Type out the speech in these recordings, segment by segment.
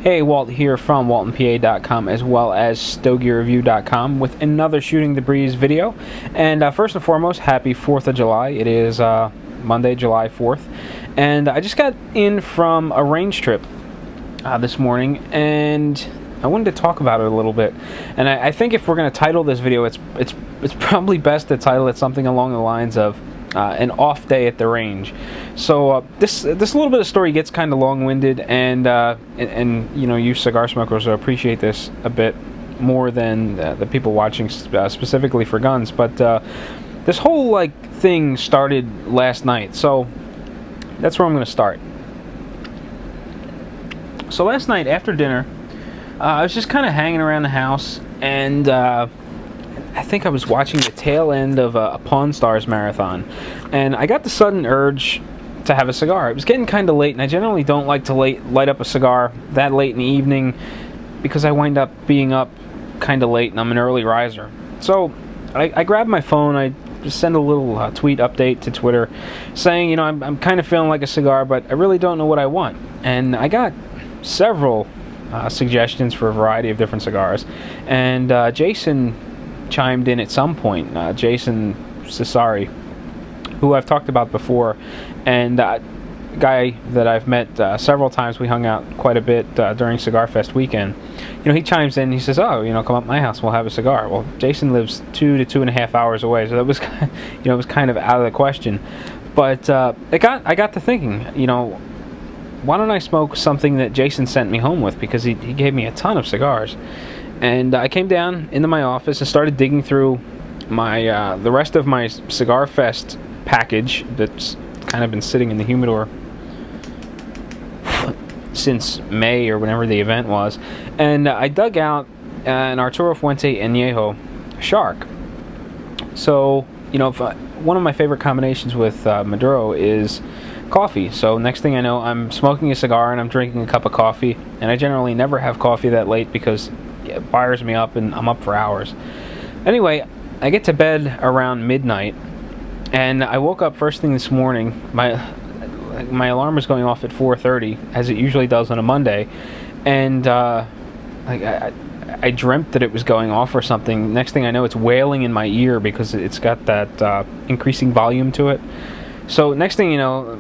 Hey, Walt here from waltonpa.com as well as stogierreview.com with another Shooting the Breeze video. And first and foremost, happy 4th of July. It is Monday, July 4th. And I just got in from a range trip this morning, and I wanted to talk about it a little bit. And I think if we're going to title this video, it's probably best to title it something along the lines of an off day at the range. So this little bit of story gets kind of long-winded, and you know, you cigar smokers will appreciate this a bit more than the people watching specifically for guns. But this whole thing started last night, so that's where I'm going to start. So last night after dinner, I was just kind of hanging around the house, and I think I was watching the tail end of a Pawn Stars marathon, and I got the sudden urge to have a cigar. It was getting kind of late, and I generally don't like to light up a cigar that late in the evening because I wind up being up kind of late, and I'm an early riser. So I grabbed my phone. I just sent a little tweet update to Twitter saying, you know, I'm kind of feeling like a cigar, but I really don't know what I want. And I got several suggestions for a variety of different cigars, and Jason chimed in at some point. Jason Cesari, who I've talked about before, and a guy that I've met several times. We hung out quite a bit during Cigar Fest weekend. You know, he chimes in. He says, "Oh, you know, come up to my house. We'll have a cigar." Well, Jason lives 2 to 2.5 hours away, so that was, you know, it was kind of out of the question. But I got to thinking, you know, why don't I smoke something that Jason sent me home with, because he gave me a ton of cigars. And I came down into my office and started digging through my the rest of my Cigar Fest package that's kind of been sitting in the humidor since May or whenever the event was. And I dug out an Arturo Fuente Añejo Shark. So, you know, one of my favorite combinations with Maduro is coffee. So next thing I know, I'm smoking a cigar and I'm drinking a cup of coffee. And I generally never have coffee that late because it fires me up and I'm up for hours. Anyway, I get to bed around midnight, and I woke up first thing this morning. My alarm was going off at 4:30, as it usually does on a Monday, and I dreamt that it was going off or something. Next thing I know, it's wailing in my ear because it's got that increasing volume to it. So next thing you know,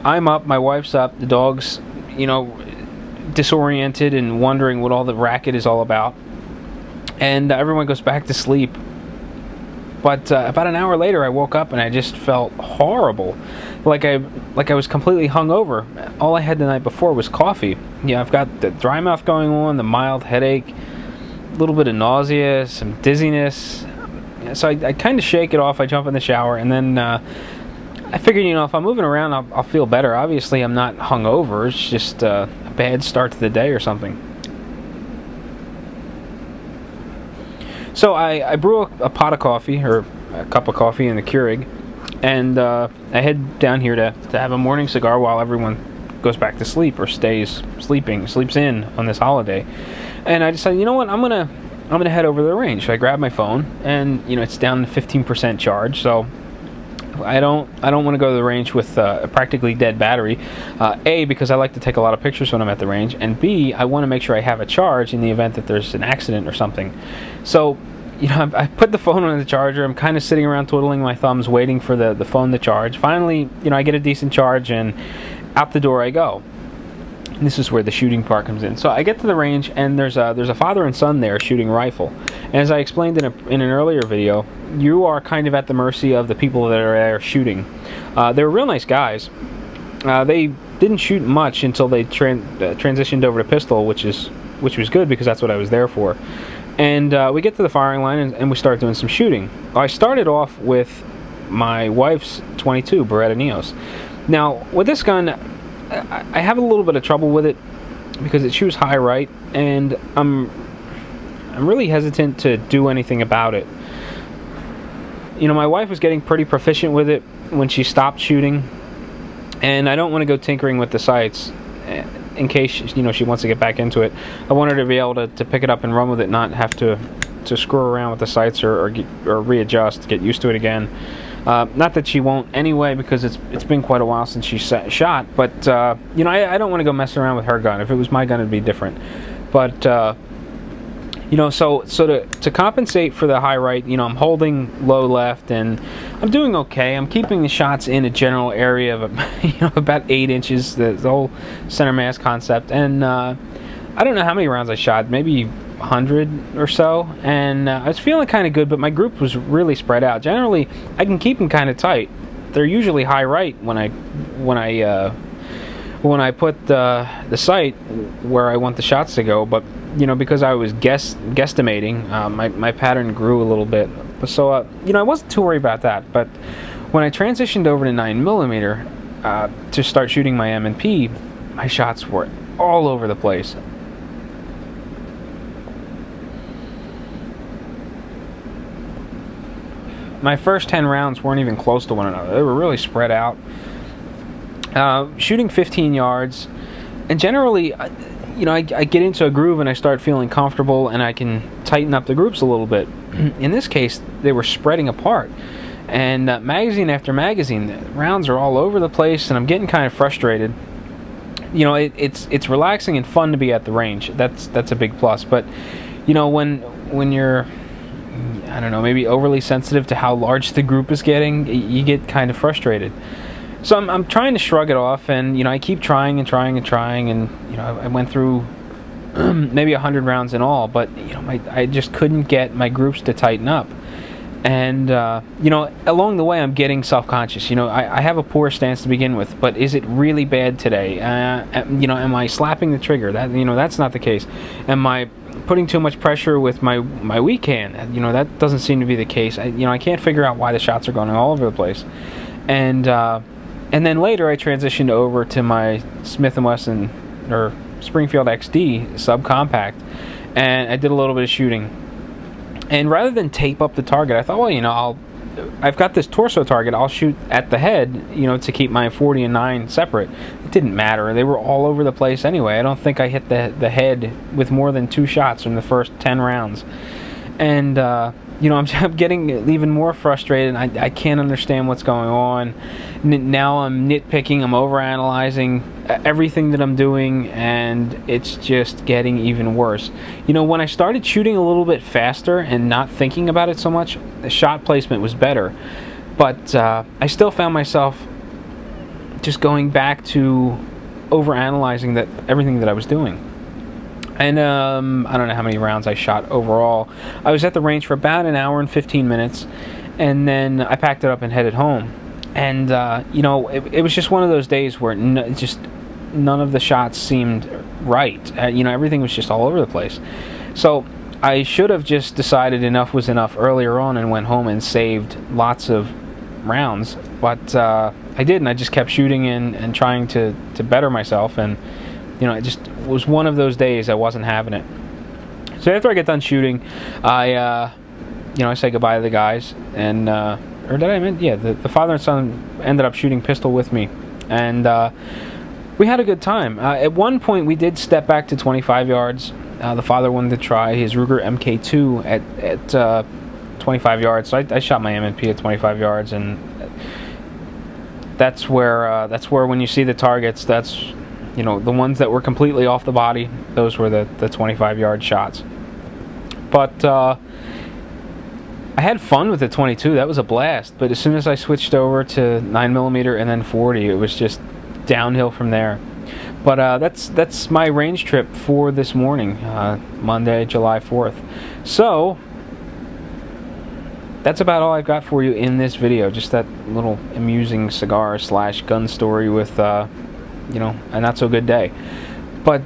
I'm up, my wife's up, the dog's, you know, disoriented and wondering what all the racket is all about, and everyone goes back to sleep. But about an hour later, I woke up and I just felt horrible, like I was completely hungover. All I had the night before was coffee. Yeah, I've got the dry mouth going on, the mild headache, a little bit of nausea, some dizziness. So I kind of shake it off. I jump in the shower, and then I figured, you know, if I'm moving around, I'll feel better. Obviously, I'm not hungover. It's just a bad start to the day or something. So I brew a pot of coffee, or a cup of coffee in the Keurig, and I head down here to have a morning cigar while everyone goes back to sleep or sleeps in on this holiday. And I decided, you know what, I'm gonna head over to the range. So I grab my phone, and you know, it's down to 15% charge. So I don't want to go to the range with a practically dead battery. A, because I like to take a lot of pictures when I'm at the range, and B, I want to make sure I have a charge in the event that there's an accident or something. So, you know, I put the phone on the charger. I'm kind of sitting around twiddling my thumbs, waiting for the phone to charge. Finally, you know, I get a decent charge, and out the door I go. And this is where the shooting part comes in. So I get to the range, and there's a father and son there shooting rifle. And as I explained in an earlier video, you are kind of at the mercy of the people that are there shooting. They were real nice guys. They didn't shoot much until they transitioned over to pistol, which was good because that's what I was there for. And we get to the firing line, and we start doing some shooting. I started off with my wife's .22 Beretta Neos. Now, with this gun, I have a little bit of trouble with it because it shoots high right, and I'm really hesitant to do anything about it. You know, my wife was getting pretty proficient with it when she stopped shooting, and I don't want to go tinkering with the sights in case, you know, she wants to get back into it. I want her to be able to pick it up and run with it, not have to screw around with the sights or readjust, get used to it again. Not that she won't anyway, because it's been quite a while since she shot. But you know, I don't want to go messing around with her gun. If it was my gun, it'd be different. But you know, so to compensate for the high right, you know, I'm holding low left, and I'm doing okay. I'm keeping the shots in a general area of you know, about 8 inches, the whole center mass concept. And I don't know how many rounds I shot, maybe 100 or so, and I was feeling kind of good, but my group was really spread out. Generally, I can keep them kind of tight. They're usually high right when I put the sight where I want the shots to go, but you know, because I was guesstimating, my pattern grew a little bit. So you know, I wasn't too worried about that. But when I transitioned over to 9mm to start shooting my M&P, my shots were all over the place. My first 10 rounds weren't even close to one another. They were really spread out. Shooting 15 yards, and generally, you know, I get into a groove and I start feeling comfortable, and I can tighten up the groups a little bit. In this case, they were spreading apart, and magazine after magazine, the rounds are all over the place, and I'm getting kind of frustrated. You know, it's relaxing and fun to be at the range. That's a big plus. But you know, when you're, I don't know, maybe overly sensitive to how large the group is getting, you get kind of frustrated. So I'm trying to shrug it off, and you know, I keep trying and trying and trying, and you know, I went through maybe 100 rounds in all, but you know, I just couldn't get my groups to tighten up. And you know, along the way, I'm getting self-conscious. You know, I have a poor stance to begin with, but is it really bad today? You know, am I slapping the trigger? That, you know, that's not the case. Am I putting too much pressure with my weak hand? You know, that doesn't seem to be the case. You know, I can't figure out why the shots are going all over the place. And then later I transitioned over to my Smith & Wesson or Springfield XD subcompact, and I did a little bit of shooting. And rather than tape up the target, I thought, well, you know, I've got this torso target, I'll shoot at the head, you know, to keep my 40 and 9 separate. It didn't matter. They were all over the place anyway. I don't think I hit the head with more than 2 shots in the first 10 rounds. And you know, I'm getting even more frustrated. I can't understand what's going on. Now I'm nitpicking, I'm overanalyzing everything that I'm doing, and it's just getting even worse. You know, when I started shooting a little bit faster and not thinking about it so much, the shot placement was better. But I still found myself just going back to overanalyzing everything that I was doing. And I don't know how many rounds I shot overall. I was at the range for about an hour and 15 minutes, and then I packed it up and headed home. And you know, it was just one of those days where just none of the shots seemed right. You know, everything was just all over the place. So I should have just decided enough was enough earlier on and went home and saved lots of rounds. But I didn't. I just kept shooting and trying to better myself, and you know, it just was one of those days I wasn't having it. So after I get done shooting, I you know, I say goodbye to the guys, and or did I mean, yeah, the father and son ended up shooting pistol with me, and we had a good time. At one point we did step back to 25 yards. The father wanted to try his Ruger MK2 at 25 yards, so I shot my M&P at 25 yards, and that's where when you see the targets, that's, you know, the ones that were completely off the body, those were the 25-yard shots. But I had fun with the 22. That was a blast. But as soon as I switched over to 9mm and then 40, it was just downhill from there. But that's my range trip for this morning, Monday, July 4th. So that's about all I've got for you in this video. Just that little amusing cigar / gun story with you know, a not so good day. But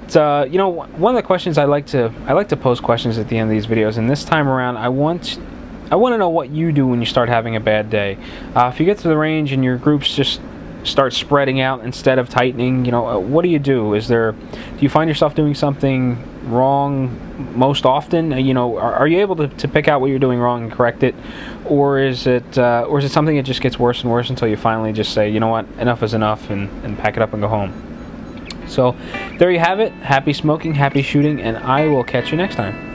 you know, one of the questions I like to post questions at the end of these videos, and this time around I want to know what you do when you start having a bad day. If you get to the range and your groups just start spreading out instead of tightening, you know, what do you do? Do you find yourself doing something wrong most often? You know, are you able to pick out what you're doing wrong and correct it, or is it something that just gets worse and worse until you finally just say, you know what, enough is enough, and pack it up and go home? So there you have it. Happy smoking, happy shooting, and I will catch you next time.